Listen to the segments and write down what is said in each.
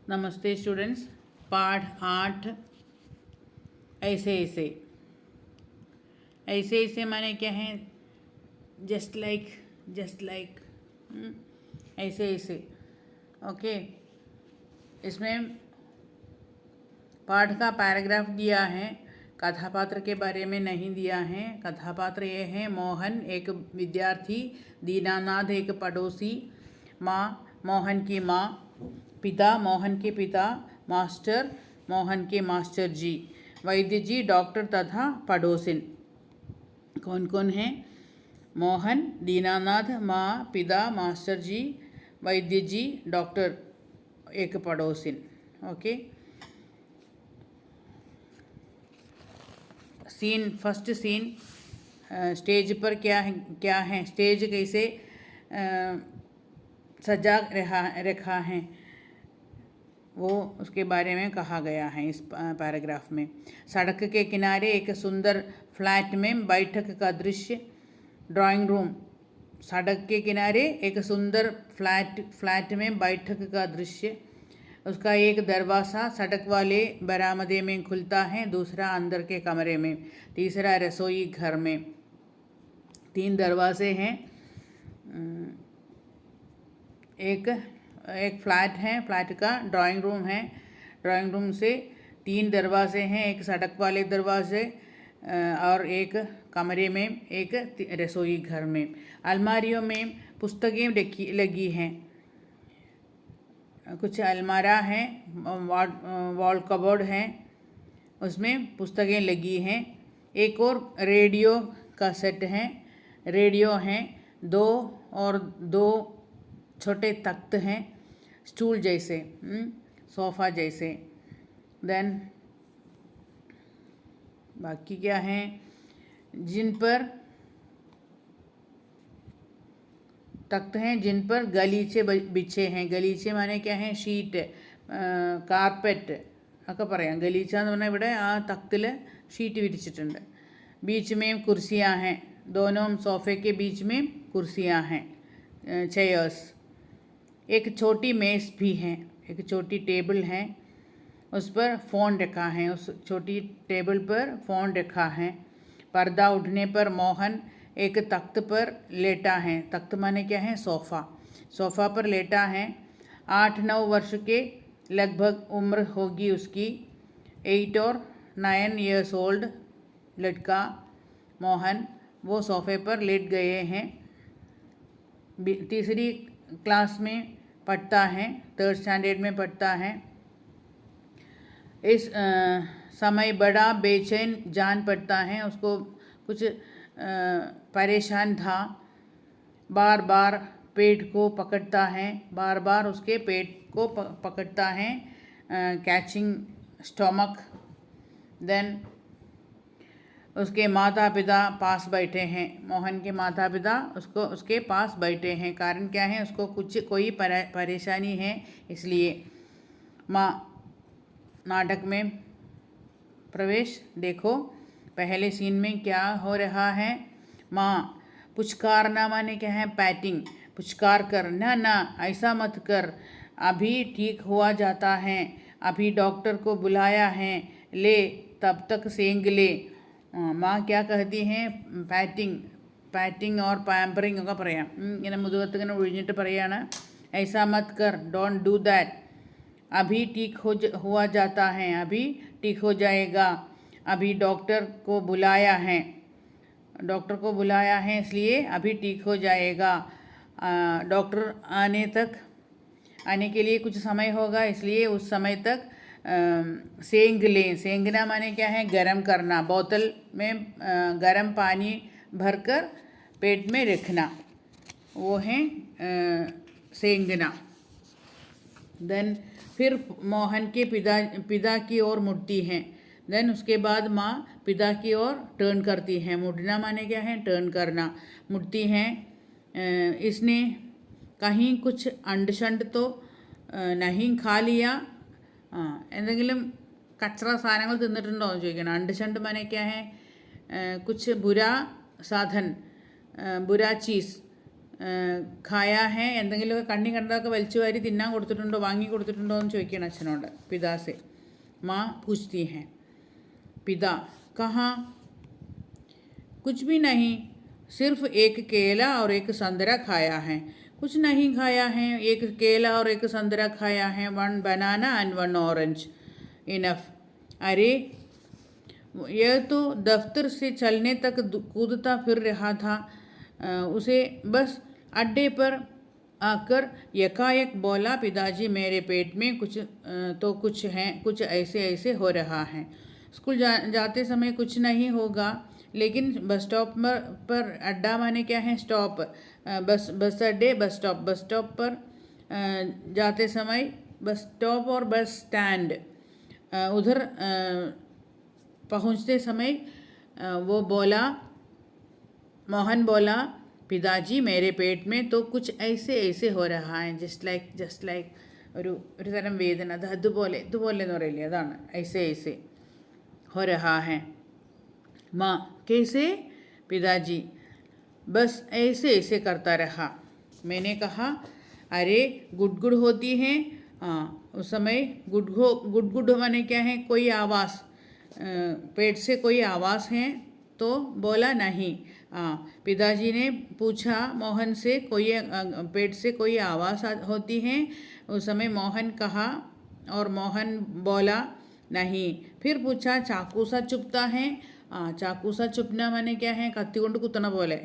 नमस्ते स्टूडेंट्स। पाठ 8 ऐसे ऐसे। ऐसे ऐसे माने क्या है? जस्ट लाइक, जस्ट लाइक, ऐसे ऐसे। ओके, इसमें पाठ का पैराग्राफ दिया है, कथापात्र के बारे में नहीं दिया है। कथापात्र ये है मोहन एक विद्यार्थी, दीनानाथ एक पड़ोसी, माँ मोहन की माँ, पिता मोहन के पिता, मास्टर मोहन के मास्टर जी, वैद्य जी डॉक्टर तथा पड़ोसिन। कौन कौन हैं? मोहन, दीनानाथ, माँ, पिता, मास्टर जी, वैद्य जी, डॉक्टर एक पड़ोसिन। Okay, scene, first scene, stage पर क्या है, स्टेज कैसे सजा रखा है, वो उसके बारे में कहा गया है इस पैराग्राफ में। सड़क के किनारे एक सुंदर फ्लैट में बैठक का दृश्य। Drawing room. सड़क के किनारे एक सुंदर फ्लैट में बैठक का दृश्य। उसका एक दरवाज़ा सड़क वाले बरामदे में खुलता है, दूसरा अंदर के कमरे में, तीसरा रसोई घर में। 3 दरवाजे हैं। एक फ्लैट है, फ्लैट का ड्राइंग रूम है, ड्राइंग रूम से 3 दरवाजे हैं, एक सड़क वाले दरवाजे और एक कमरे में, एक रसोई घर में। अलमारियों में पुस्तकें लगी हैं, कुछ अलमारा हैं, वॉल कबोर्ड हैं, उसमें पुस्तकें लगी हैं। एक और रेडियो का सेट है, रेडियो हैं, 2 छोटे तख्त हैं, स्टूल जैसे, सोफ़ा जैसे। देन बाकी क्या हैं, जिन पर तख्त हैं, जिन पर गलीचे बिछे हैं। गलीचे माने क्या है? ഷീറ്റ്, കാർപ്പറ്റ് ഒക്കെ പറയാം. ഗലീച്ച എന്ന് പറഞ്ഞാൽ ഇവിടെ ആ തഖ്തിൽ ഷീറ്റ് വിരിച്ചിട്ടുണ്ട്. बीच में कुर्सियाँ हैं, दोनों सोफ़े के बीच में कुर्सियाँ हैं, चेयर्स। एक छोटी मेज़ भी है, एक छोटी टेबल है, उस पर फ़ोन रखा है, उस छोटी टेबल पर फ़ोन रखा है। पर्दा उठने पर मोहन एक तख्त पर लेटा है। तख्त माने क्या है? सोफ़ा। सोफ़ा पर लेटा है। 8-9 वर्ष के लगभग उम्र होगी उसकी। 8 और 9 years old लड़का मोहन, वो सोफ़े पर लेट गए हैं। 3री क्लास में पढ़ता है, 3rd स्टैंडर्ड में पढ़ता है। इस समय बड़ा बेचैन जान पड़ता है, उसको कुछ परेशान था। बार बार पेट को पकड़ता है, बार बार उसके पेट को पकड़ता है, कैचिंग स्टमक। देन उसके माता पिता पास बैठे हैं, मोहन के माता पिता उसके पास बैठे हैं। कारण क्या है? उसको कोई परेशानी है, इसलिए। माँ, नाटक में प्रवेश देखो। पहले सीन में क्या हो रहा है? माँ, पुचकारना माने क्या है? पैटिंग। पुचकार कर, ना ऐसा मत कर, अभी ठीक हुआ जाता है, अभी डॉक्टर को बुलाया है, ले तब तक सेंग ले। माँ क्या कहती हैं? पैटिंग और पैम्परिंग ഒക്കെ പറയാം. ഇങ്ങനെ മുതുകത്ത് ഇങ്ങനെ ഒഴിഞ്ഞിട്ട് പറയാണ്, ऐसा मत कर, डोंट डू दैट, अभी ठीक हुआ जाता है, अभी ठीक हो जाएगा, अभी डॉक्टर को बुलाया है, डॉक्टर को बुलाया है इसलिए अभी ठीक हो जाएगा। डॉक्टर आने के लिए कुछ समय होगा, इसलिए उस समय तक सेंग लें। सेंगना माने क्या है? गरम करना। बोतल में गरम पानी भरकर पेट में रखना, वो है सेंगना। देन फिर मोहन के पिता की ओर मुड़ती हैं। देन उसके बाद माँ पिता की ओर टर्न करती हैं। मुड़ना माने क्या है? टर्न करना। मुड़ती हैं। इसने कहीं कुछ अंडशंड तो नहीं खा लिया? എന്തെങ്കിലും കച്ചറ സാധനങ്ങൾ തിന്നിട്ടുണ്ടോ എന്ന് ചോദിക്കണം. अंडशंड माने क्या है? कुछ बुरा साधन, बुरा चीज़ खाया है എന്തെങ്കിലുമൊക്കെ കണ്ണി കണ്ടതൊക്കെ വലിച്ചു വാരി തിന്നാൻ കൊടുത്തിട്ടുണ്ടോ വാങ്ങി കൊടുത്തിട്ടുണ്ടോ എന്ന് ചോദിക്കണം അച്ഛനോട് पिता से माँ पूछती हैं पिता कहाँ कुछ भी नहीं सिर्फ एक केला और एक संतरा खाया है कुछ नहीं खाया है एक केला और एक संतरा खाया है 1 बनाना एंड 1 ऑरेंज इनफ अरे यह तो दफ्तर से चलने तक कूदता फिर रहा था उसे बस अड्डे पर आकर यकायक बोला पिताजी मेरे पेट में कुछ तो कुछ है कुछ ऐसे ऐसे हो रहा है स्कूल जाते समय कुछ नहीं होगा लेकिन बस स्टॉप पर अड्डा माने क्या है स्टॉप बस अड्डे बस स्टॉप पर जाते समय बस स्टॉप और बस स्टैंड उधर पहुंचते समय वो बोला मोहन बोला पिताजी मेरे पेट में तो कुछ ऐसे ऐसे हो रहा है ജസ്റ്റ് ലൈക്ക് ഒരു തരം വേദന അത് അതുപോലെ എന്ന് പറയില്ലേ അതാണ് ऐसे ऐसे हो रहा है माँ कैसे पिताजी बस ऐसे ऐसे करता रहा मैंने कहा अरे गुड होती है उस समय गुड माने क्या है कोई आवाज़ पेट से कोई आवाज़ है तो बोला नहीं पिताजी ने पूछा मोहन से कोई पेट से कोई आवाज़ होती है उस समय मोहन कहा और मोहन बोला नहीं फिर पूछा चाकू सा चुभता है चाकू सा चुभना माने क्या है കത്തി കൊണ്ട് കുത്തണ പോലെ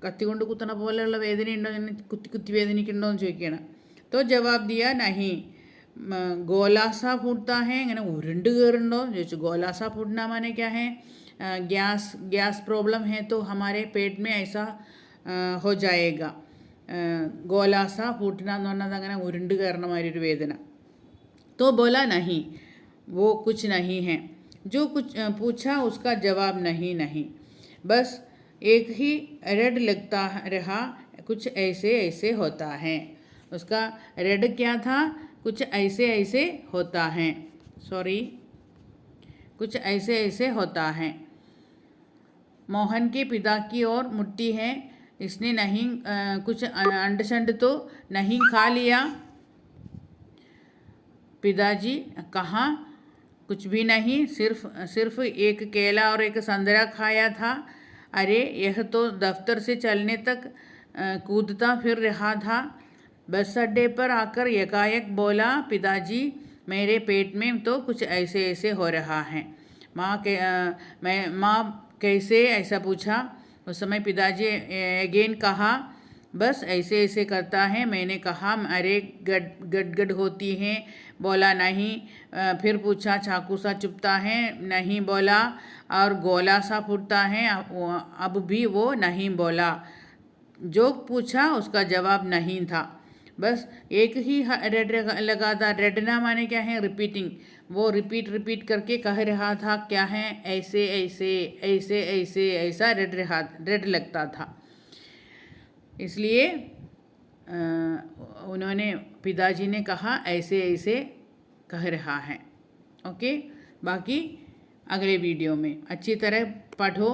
കത്തി കൊണ്ട് കുത്തണ പോലെയുള്ള വേദനയുണ്ടോ ഇങ്ങനെ കുത്തി വേദനിക്കുന്നുണ്ടോ എന്ന് ചോദിക്കുകയാണ് तो जवाब दिया नहीं गोलासा फूटता है इങ്ങനെ ഉരുണ്ട് കയറുണ്ടോ എന്ന് ചോദിച്ചു गोलासा फूटना माने क्या है गैस प्रॉब्लम है तो हमारे पेट में ऐसा हो जाएगा गोलासा फूटना എന്ന് പറഞ്ഞാൽ അങ്ങനെ ഉരുണ്ട് കയറണ മാതിരി ഒരു വേദന तो बोला नहीं वो कुछ नहीं है जो कुछ पूछा उसका जवाब नहीं बस एक ही रेड लगता रहा कुछ ऐसे ऐसे होता है उसका रेड क्या था कुछ ऐसे ऐसे होता है कुछ ऐसे ऐसे होता है मोहन के पिता की ओर मुट्ठी है इसने नहीं कुछ अंड शंड तो नहीं खा लिया पिताजी कहाँ कुछ भी नहीं सिर्फ एक केला और एक संतरा खाया था अरे यह तो दफ्तर से चलने तक कूदता फिर रहा था बस अड्डे पर आकर यकायक बोला पिताजी मेरे पेट में तो कुछ ऐसे ऐसे हो रहा है माँ कैसे ऐसा पूछा उस समय पिताजी अगेन कहा बस ऐसे ऐसे करता है मैंने कहा अरे गड़ होती है बोला नहीं फिर पूछा चाकू सा चुभता है नहीं बोला और गोला सा फूटता है अब भी वो नहीं बोला जो पूछा उसका जवाब नहीं था बस एक ही रेड लगा था रेडना माने क्या है रिपीटिंग वो रिपीट करके कह रहा था क्या है ऐसे ऐसे ऐसे ऐसे ऐसा रेड लगता था इसलिए उन्होंने पिताजी ने कहा ऐसे ऐसे कह रहा है ओके बाकी अगले वीडियो में अच्छी तरह पढ़ो